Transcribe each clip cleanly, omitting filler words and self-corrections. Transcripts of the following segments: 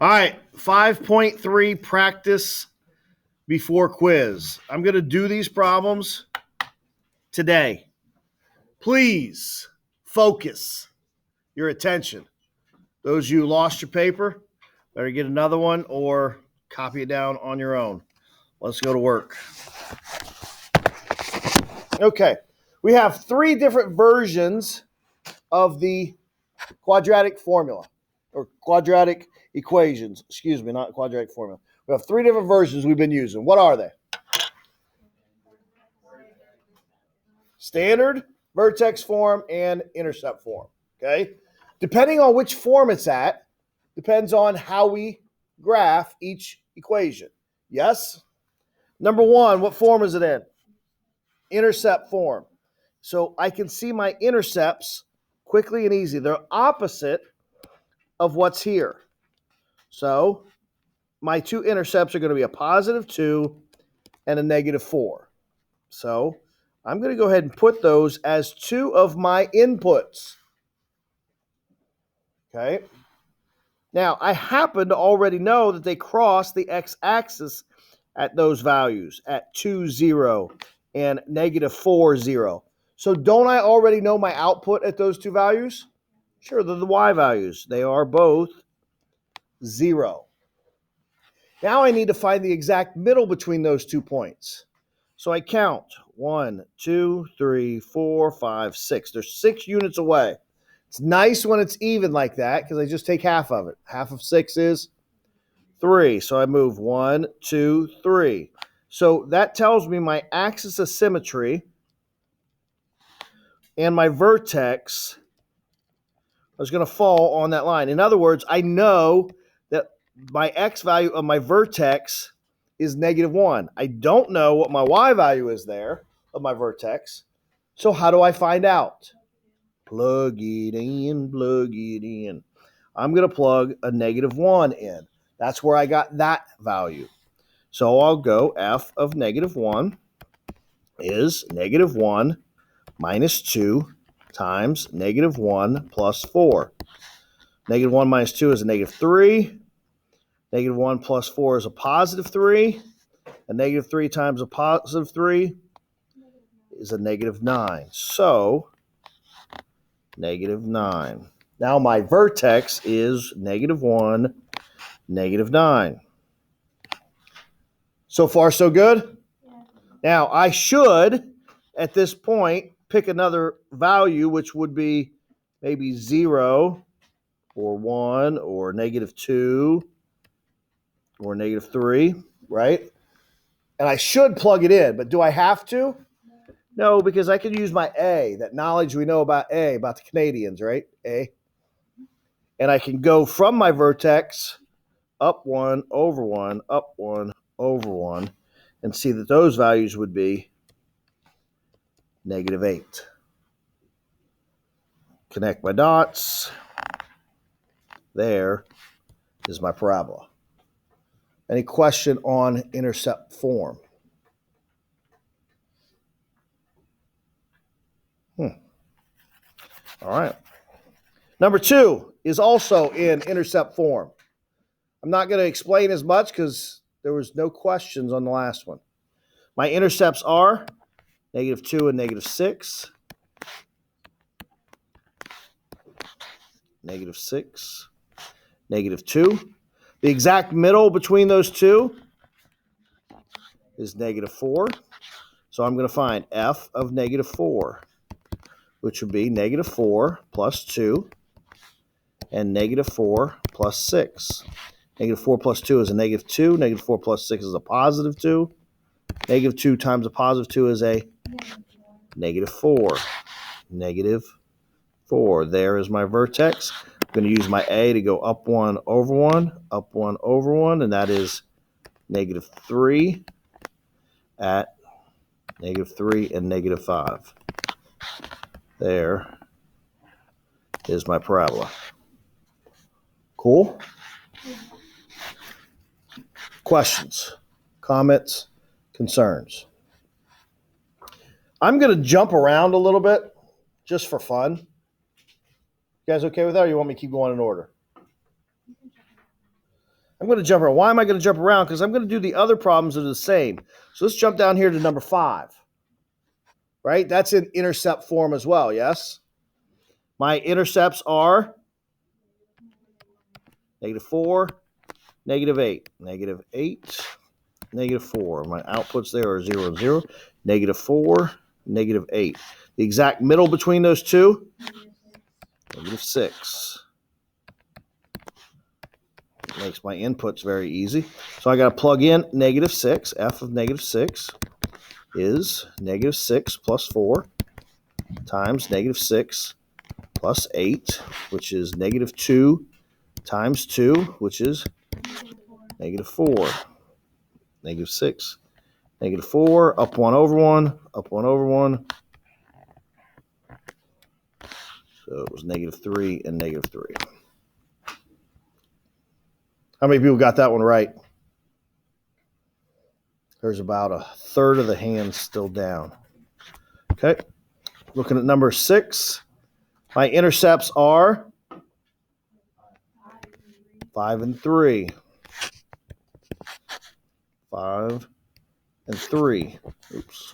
All right, 5.3 practice before quiz. I'm going to do these problems today. Please focus your attention. Those of you who lost your paper, better get another one or copy it down on your own. Let's go to work. Okay, we have three different versions of the quadratic formula or quadratic equations. Excuse me, not quadratic formula. We have three different versions we've been using. What are they? Standard, vertex form, and intercept form. Okay? Depending on which form it's at, depends on how we graph each equation. Yes? Number one, what form is it in? Intercept form. So I can see my intercepts quickly and easy. They're opposite of what's here. So my two intercepts are going to be a positive 2 and a negative 4. So I'm going to go ahead and put those as two of my inputs. Okay. Now, I happen to already know that they cross the x-axis at those values, at 2, 0, and negative 4, 0. So don't I already know my output at those two values? Sure, they're the y values. They are both 0. Now I need to find the exact middle between those 2 points. So I count 1, 2, 3, 4, 5, 6. They're 6 units away. It's nice when it's even like that because I just take half of it. Half of 6 is 3. So I move 1, 2, 3. So that tells me my axis of symmetry and my vertex is going to fall on that line. In other words, I know that my x value of my vertex is negative 1. I don't know what my y value is there of my vertex. So how do I find out? Plug it in, plug it in. I'm going to plug a negative 1 in. That's where I got that value. So I'll go f of negative 1 is negative 1 minus 2 times negative 1 plus 4. Negative 1 minus 2 is a negative 3. Negative 1 plus 4 is a positive 3. A negative 3 times a positive 3 is a negative 9. So, negative 9. Now my vertex is negative 1, negative 9. So far, so good? Yeah. Now, I should, at this point, pick another value, which would be maybe 0 or 1 or negative 2 or negative 3, right? And I should plug it in, but do I have to? No, because I can use my A, that knowledge we know about A, about the Canadians, right? A. And I can go from my vertex up 1 over 1, up 1 over 1, and see that those values would be negative 8. Connect my dots. There is my parabola. Any question on intercept form? All right. Number 2 is also in intercept form. I'm not going to explain as much because there was no questions on the last one. My intercepts are negative 2 and negative 6. Negative 6. Negative 2. The exact middle between those two is negative 4. So I'm going to find f of negative 4, which would be negative 4 plus 2 and negative 4 plus 6. Negative 4 plus 2 is a negative 2. Negative 4 plus 6 is a positive 2. Negative 2 times a positive 2 is a negative 4. Negative 4. There is my vertex. I'm going to use my A to go up 1 over 1, up 1 over 1, and that is negative 3 at negative 3 and negative 5. There is my parabola. Cool? Questions, comments, concerns? I'm going to jump around a little bit just for fun. You guys okay with that, or you want me to keep going in order? I'm going to jump around. Why am I going to jump around? Because I'm going to do the other problems that are the same. So let's jump down here to number 5. Right? That's in intercept form as well, yes? My intercepts are -4, -8, -8, -4. My outputs there are 0 and 0, -4, -8. The exact middle between those two, -6. Makes my inputs very easy. So I got to plug in -6. F of -6 is -6 plus 4 times -6 plus 8, which is -2 times 2, which is -4. -6, -4, up 1 over 1, up 1 over 1. So it was -3 and -3. How many people got that one right? There's about a third of the hands still down. Okay. Looking at number 6. My intercepts are 5 and 3. 5 and 3. Oops.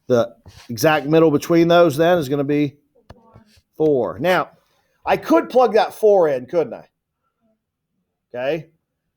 The exact middle between those then is going to be 4. Now, I could plug that 4 in, couldn't I? Okay.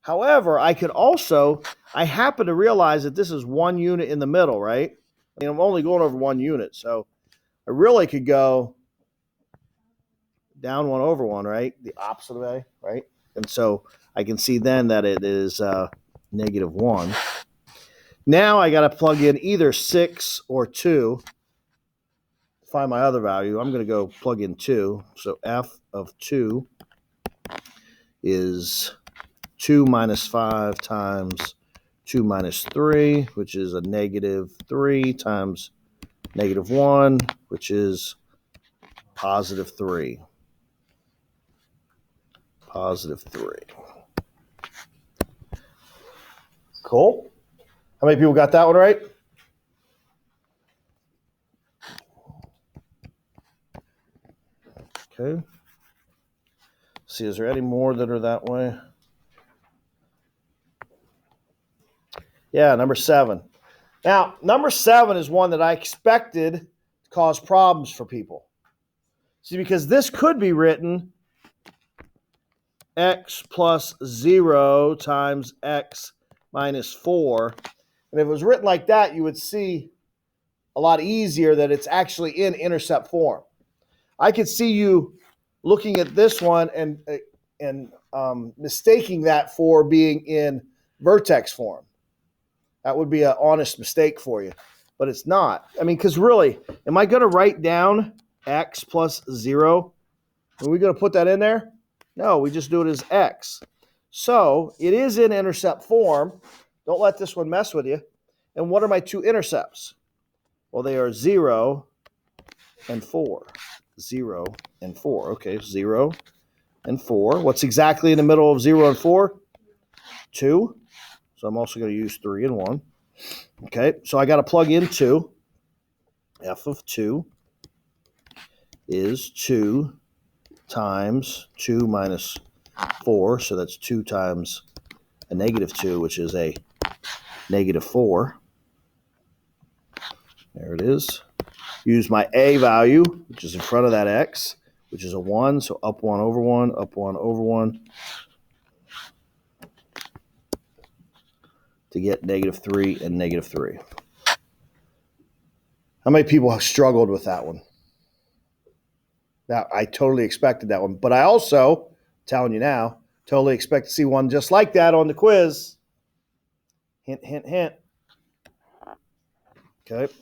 However, I could also, I happen to realize that this is 1 unit in the middle, right? I mean, I'm only going over 1 unit, so I really could go down 1 over 1, right? The opposite way, right? And so I can see then that it is -1. Now I got to plug in either 6 or 2 to find my other value. I'm going to go plug in 2. So F of 2 is 2 minus 5 times 2 minus 3, which is a -3 times -1, which is +3. +3. Cool. How many people got that one right? Okay. See, is there any more that are that way? Yeah, number 7. Now, number 7 is one that I expected to cause problems for people. See, because this could be written x plus 0 times x minus 4. And if it was written like that, you would see a lot easier that it's actually in intercept form. I could see you looking at this one and mistaking that for being in vertex form. That would be an honest mistake for you, but it's not. I mean, because really, am I going to write down x plus 0? Are we going to put that in there? No, we just do it as x. So it is in intercept form. Don't let this one mess with you. And what are my 2 intercepts? Well, they are 0 and 4. 0 and 4. Okay, 0 and 4. What's exactly in the middle of 0 and 4? 2. So I'm also going to use 3 and 1. Okay, so I got to plug in 2. F of 2 is 2 times 2 minus 4. So that's 2 times a -2, which is a -4. There it is. Use my a value, which is in front of that x, which is a 1. So up 1 over 1, up 1 over 1. To get -3 and -3. How many people have struggled with that one? Now, I totally expected that one, but I also, telling you now, totally expect to see one just like that on the quiz. Hint, hint, hint. Okay.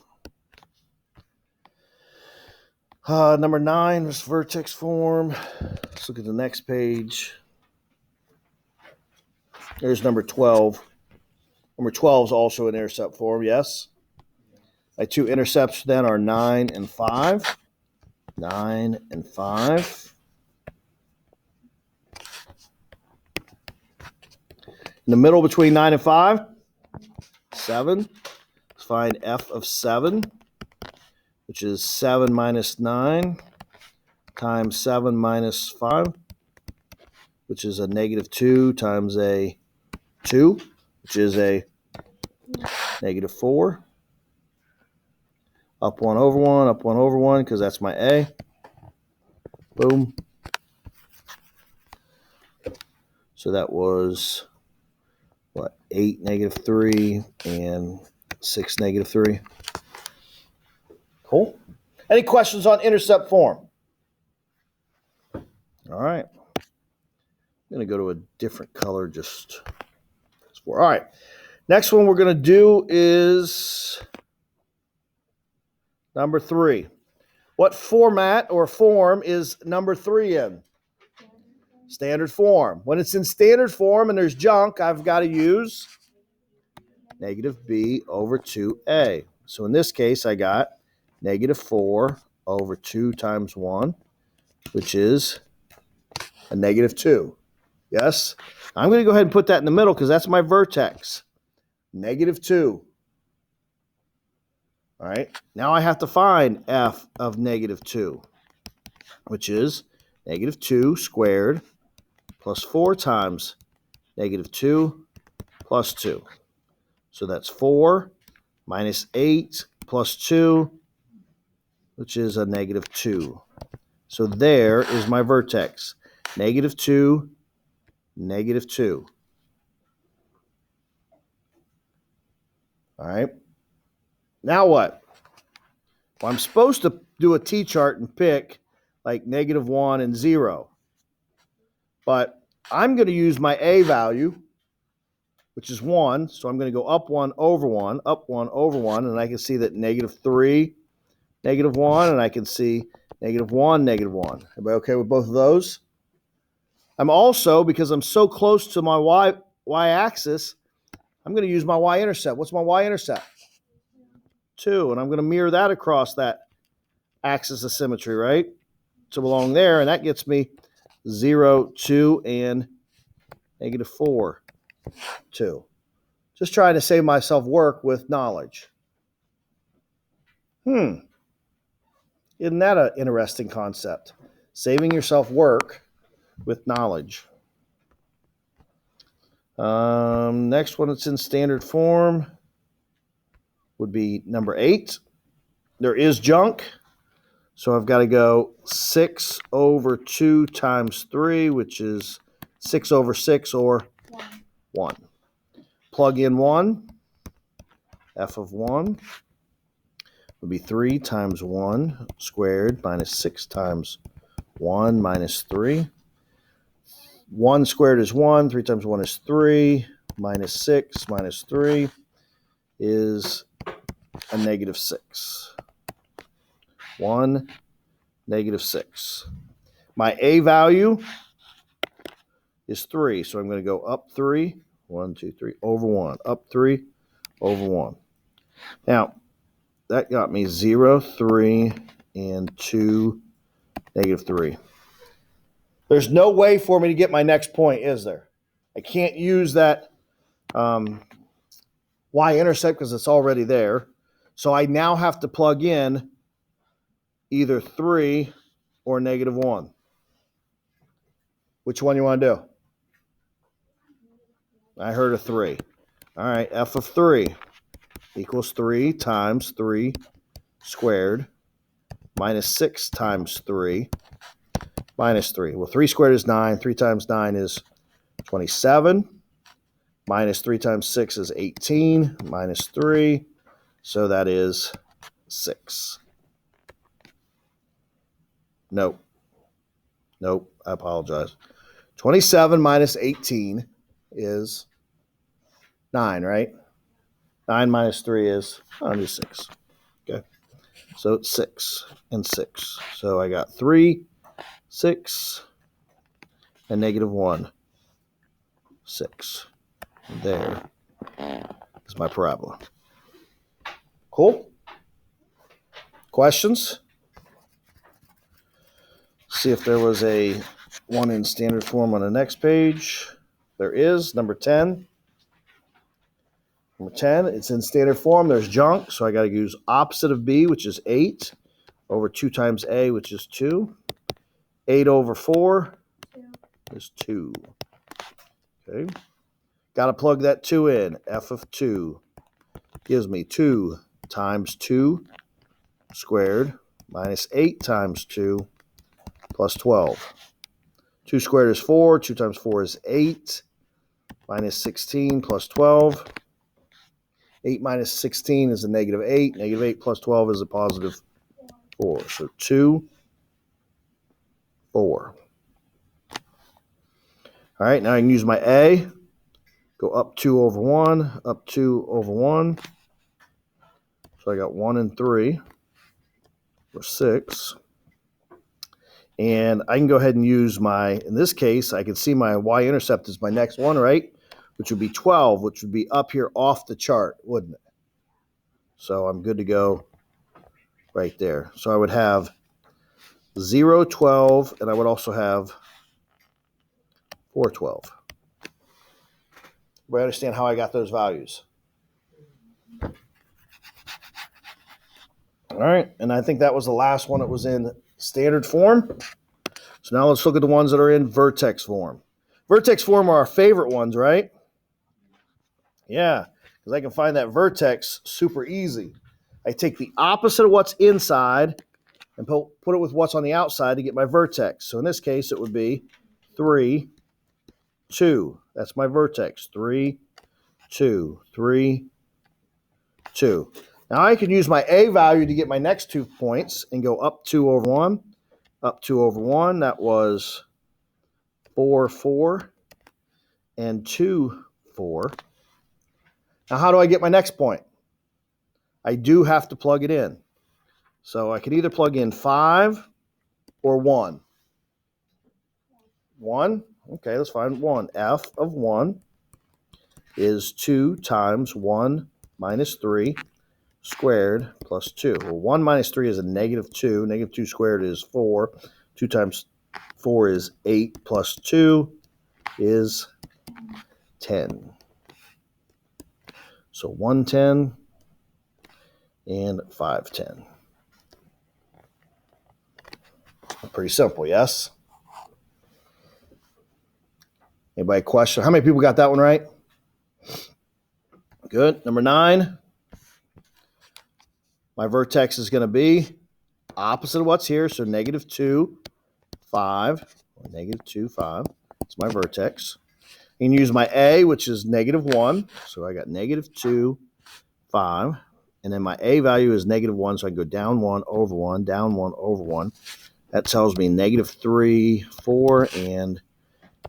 Number 9 is vertex form. Let's look at the next page. There's number 12. Number 12 is also in intercept form, yes. My 2 intercepts then are 9 and 5. 9 and 5. In the middle between 9 and 5, 7. Let's find f of 7, which is 7 minus 9 times 7 minus 5, which is a negative 2 times a 2, which is a negative 4. Up 1 over 1, up 1 over 1, because that's my a. Boom. So that was, what, 8, negative 3, and 6, negative 3. Cool. Any questions on intercept form? All right. I'm going to go to a different color just for. All right. Next one we're going to do is number 3. What format or form is number 3 in? Standard form. When it's in standard form and there's junk, I've got to use negative b over 2a. So in this case, I got negative 4 over 2 times 1, which is a negative 2. Yes? I'm going to go ahead and put that in the middle because that's my vertex. Negative 2. All right. Now I have to find f of negative 2, which is negative 2 squared plus 4 times negative 2 plus 2. So that's 4 minus 8 plus 2, which is a negative 2. So there is my vertex. Negative 2, negative 2. All right. Now what? Well, I'm supposed to do a t-chart and pick like negative 1 and 0. But I'm going to use my a value, which is 1. So I'm going to go up 1 over 1, up 1 over 1. And I can see that negative 3, negative 1. And I can see negative 1, negative 1. Everybody okay with both of those? I'm also, because I'm so close to my y-axis, I'm going to use my y-intercept. What's my y-intercept? 2. And I'm going to mirror that across that axis of symmetry, right? To belong there. And that gets me 0, 2, and negative 4, 2. Just trying to save myself work with knowledge. Isn't that an interesting concept? Saving yourself work with knowledge. Next one that's in standard form would be number 8. There is junk. So I've got to go 6 over 2 times 3, which is 6 over 6 or 1. Plug in 1. F of 1 would be 3 times 1 squared minus 6 times 1 minus 3. 1 squared is 1. 3 times 1 is 3. Minus 6 minus 3 is a negative 6. 1, negative 6. My a value is 3, so I'm going to go up 3, 1, 2, 3, over 1, up 3, over 1. Now, that got me 0, 3, and 2, negative 3. There's no way for me to get my next point, is there? I can't use that y-intercept because it's already there. So I now have to plug in either 3 or negative 1. Which one you want to do? I heard a 3. All right, f of 3 equals 3 times 3 squared minus 6 times 3 minus 3. Well, 3 squared is 9. 3 times 9 is 27. Minus 3 times 6 is 18. Minus 3. So that is 6. Nope. I apologize. 27 minus 18 is 9, right? 9 minus 3 is 6. Okay. So it's 6 and 6. So I got 3, 6, and negative 1, 6. There is my parabola. Cool? Questions? See if there was a one in standard form on the next page. There is, number 10. Number 10, it's in standard form. There's junk, so I got to use opposite of b, which is 8, over 2 times a, which is 2. 8 over 4, is 2. Okay. Got to plug that 2 in. F of 2 gives me 2 times 2 squared minus 8 times 2 plus 12. 2 squared is 4. 2 times 4 is 8. Minus 16 plus 12. 8 minus 16 is a negative 8. Negative 8 plus 12 is a positive 4. So 2, 4. All right, now I can use my A. Go up 2 over 1, up 2 over 1. So I got 1 and 3, or 6. And I can go ahead and use my, in this case, I can see my y-intercept is my next one, right? Which would be 12, which would be up here off the chart, wouldn't it? So I'm good to go right there. So I would have 0, 12, and I would also have 4, 12. We understand how I got those values. All right, and I think that was the last one that was in standard form. So now let's look at the ones that are in vertex form. Vertex form are our favorite ones, right? Yeah, because I can find that vertex super easy. I take the opposite of what's inside and put it with what's on the outside to get my vertex. So in this case, it would be 3, 2. That's my vertex. 3, 2, 3, 2. Now I can use my A value to get my next 2 points and go up 2 over 1. Up 2 over 1. That was 4, 4, and 2, 4. Now how do I get my next point? I do have to plug it in. So I could either plug in 5 or 1. 1? Okay, let's find 1. F of 1 is 2 times 1 minus 3 squared plus 2. Well, 1 minus 3 is a negative 2. Negative 2 squared is 4. 2 times 4 is 8 plus 2 is 10. So 110 and 510. Pretty simple, yes? Anybody question? How many people got that one right? Good. Number 9. My vertex is going to be opposite of what's here. So negative 2, 5. Negative 2, 5. It's my vertex. You can use my A, which is negative 1. So I got negative 2, 5. And then my A value is negative 1. So I can go down 1 over 1, down 1 over 1. That tells me negative 3, 4, and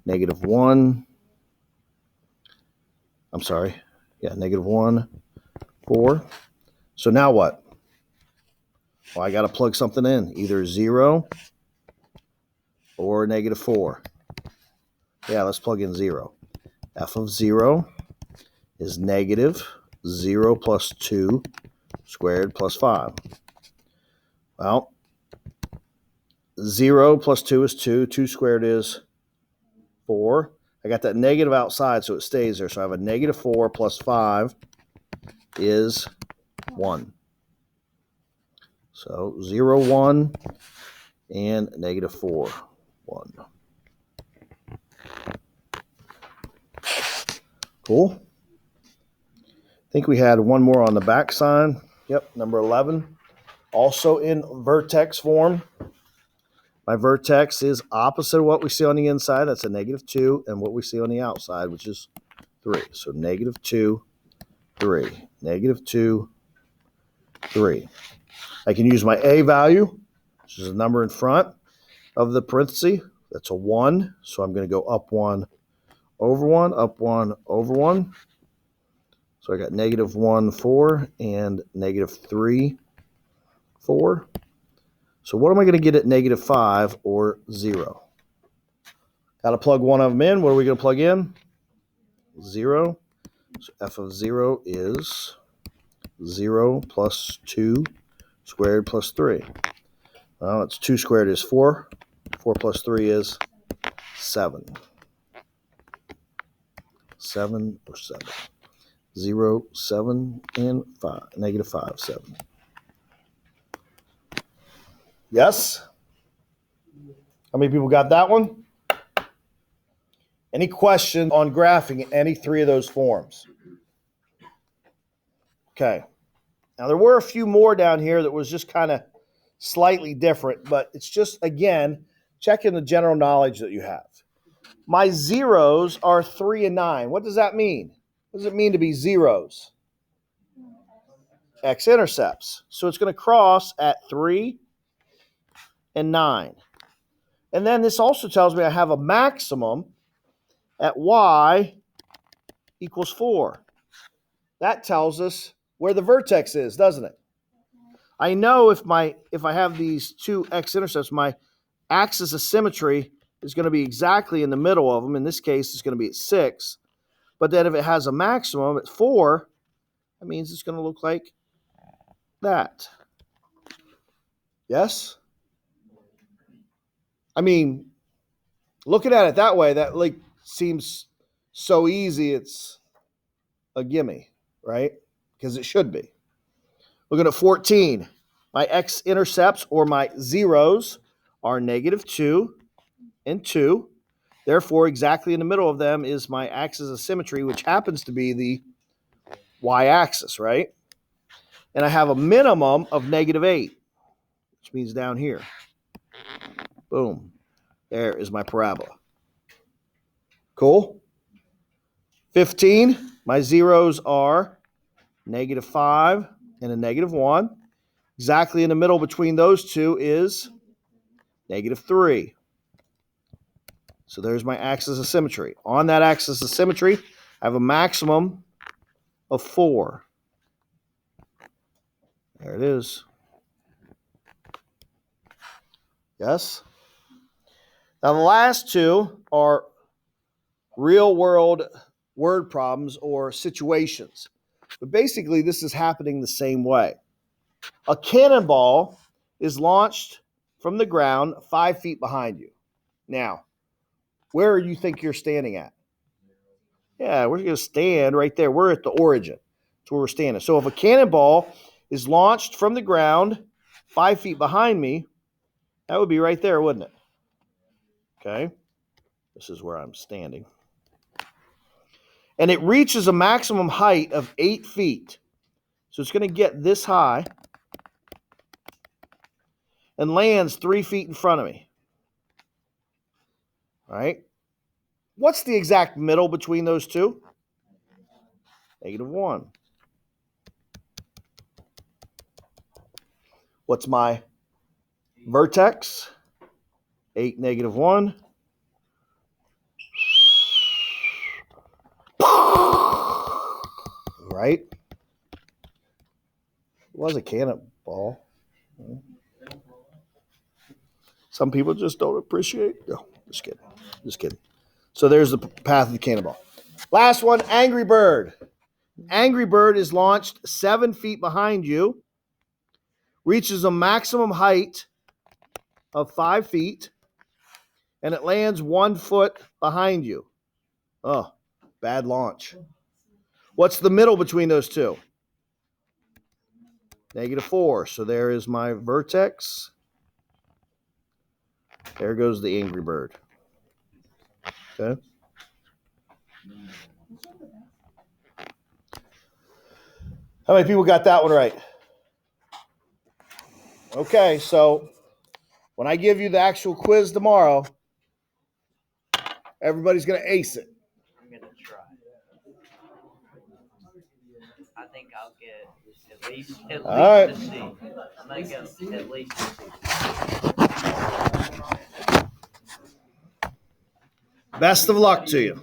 negative 1. I'm sorry. Yeah, negative 1, 4. So now what? Well, I got to plug something in, either 0 or negative 4. Yeah, let's plug in 0. F of 0 is negative 0 plus 2 squared plus 5. Well, 0 plus 2 is 2. 2 squared is 4. I got that negative outside, so it stays there. So I have a negative 4 plus 5 is 1. So 0, 1, and negative 4, 1. Cool. I think we had one more on the back side. Yep, number 11. Also in vertex form. My vertex is opposite of what we see on the inside. That's a negative 2. And what we see on the outside, which is 3. So negative 2, 3. Negative 2, 3. I can use my A value, which is a number in front of the parenthesis. That's a 1. So I'm going to go up 1 over 1, up 1 over 1. So I got negative 1, 4, and negative 3, 4. So what am I going to get at negative 5 or 0? Got to plug one of them in. What are we going to plug in? 0. So F of 0 is 0 plus 2 squared plus 3. Well, it's 2 squared is 4. 4 plus 3 is 7. 7 or 7. 0, 7, and 5. Negative 5, 7. Yes? How many people got that one? Any questions on graphing in any three of those forms? Okay. Now, there were a few more down here that was just kind of slightly different, but it's just, again, checking the general knowledge that you have. My zeros are 3 and 9. What does that mean? What does it mean to be zeros? X-intercepts. So it's going to cross at 3 and 9. And then this also tells me I have a maximum at y equals 4. That tells us where the vertex is, doesn't it? I know if I have these two x-intercepts, my axis of symmetry is going to be exactly in the middle of them. In this case, it's going to be at 6. But then if it has a maximum at 4, that means it's going to look like that. Yes? I mean, looking at it that way, that like seems so easy, it's a gimme, right? Because it should be. Looking at 14, my x-intercepts or my zeros are -2 and 2. Therefore, exactly in the middle of them is my axis of symmetry, which happens to be the y-axis, right? And I have a minimum of -8, which means down here. Boom. There is my parabola. Cool? 15, my zeros are -5 and a -1. Exactly in the middle between those two is -3. So there's my axis of symmetry. On that axis of symmetry, I have a maximum of 4. There it is. Yes? Now the last two are real-world word problems or situations. But basically, this is happening the same way. A cannonball is launched from the ground 5 feet behind you. Now, where do you think you're standing at? Yeah, we're going to stand right there. We're at the origin. That's where we're standing. So if a cannonball is launched from the ground 5 feet behind me, that would be right there, wouldn't it? Okay. This is where I'm standing. And it reaches a maximum height of 8 feet. So it's going to get this high and lands 3 feet in front of me. All right. What's the exact middle between those two? -1. What's my vertex? 8, -1. Right? It was a cannonball. Some people just don't appreciate. No, just kidding. Just kidding. So there's the path of the cannonball. Last one, Angry Bird. Angry Bird is launched 7 feet behind you, reaches a maximum height of 5 feet, and it lands 1 foot behind you. Oh, bad launch. What's the middle between those two? -4. So there is my vertex. There goes the Angry Bird. Okay. How many people got that one right? Okay, so when I give you the actual quiz tomorrow, everybody's going to ace it. I'm going to try. I think I'll get at least a C. I'm going to get at least a C. Best of luck to you.